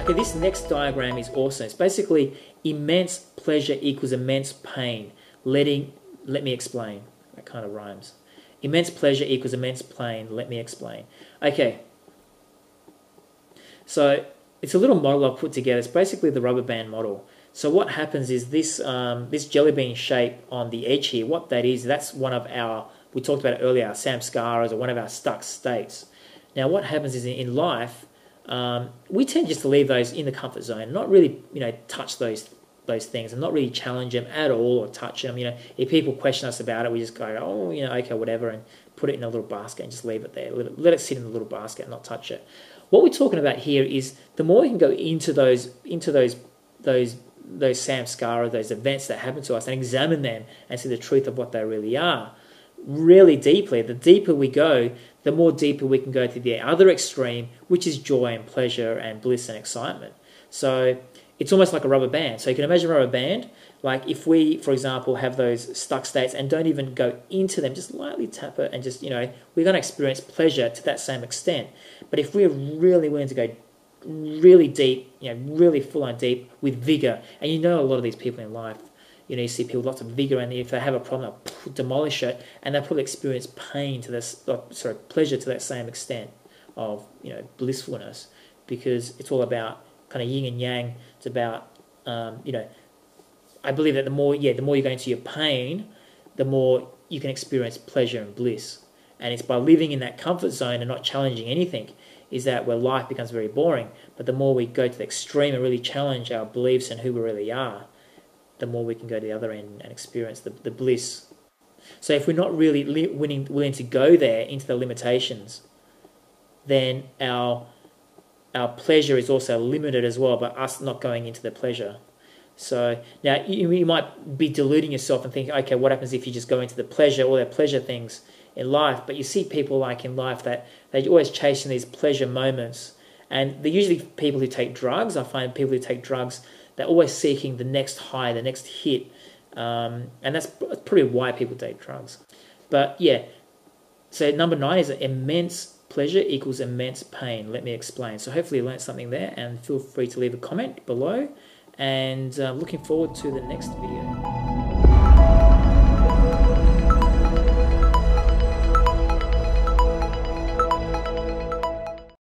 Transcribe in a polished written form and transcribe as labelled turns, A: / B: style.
A: Okay, this next diagram is awesome. It's basically immense pleasure equals immense pain. Let me explain. That kind of rhymes. Immense pleasure equals immense pain. Let me explain. Okay. So it's a little model I've put together. It's basically the rubber band model. So what happens is this this jelly bean shape on the edge here, what that is, that's one of our, we talked about it earlier, our samskaras, or one of our stuck states. Now what happens is in life, we tend just to leave those in the comfort zone, not really, touch those things and not really challenge them at all or touch them. If people question us about it, we just go, oh, okay, whatever, and put it in a little basket and just leave it there. Let it sit in the little basket and not touch it. What we're talking about here is the more we can go into those samskara, those events that happen to us, and examine them and see the truth of what they really are, really deeply. The deeper we go, the more deeper we can go to the other extreme, which is joy and pleasure and bliss and excitement. So it's almost like a rubber band. So you can imagine a rubber band, like if we, for example, have those stuck states and don't even go into them, just lightly tap it and just, we're going to experience pleasure to that same extent. But if we're really willing to go really deep, really full on deep with vigor, and a lot of these people in life, you see people with lots of vigor, and if they have a problem, they'll demolish it, and they'll probably experience pain to this, pleasure to that same extent of, blissfulness, because it's all about kind of yin and yang. It's about, I believe that the more you go into your pain, the more you can experience pleasure and bliss. And it's by living in that comfort zone and not challenging anything, is that where life becomes very boring. But the more we go to the extreme and really challenge our beliefs and who we really are, the more we can go to the other end and experience the bliss. So if we're not really willing to go there into the limitations, then our pleasure is also limited as well by us not going into the pleasure. So now you might be deluding yourself and think, okay, what happens if you just go into the pleasure, all their pleasure things in life? But you see people like in life that they're always chasing these pleasure moments, and they're usually people who take drugs. I find people who take drugs, they're always seeking the next high, the next hit, and that's probably why people take drugs. But yeah, so number 9 is immense pleasure equals immense pain. Let me explain. So hopefully you learned something there, and feel free to leave a comment below, and looking forward to the next video.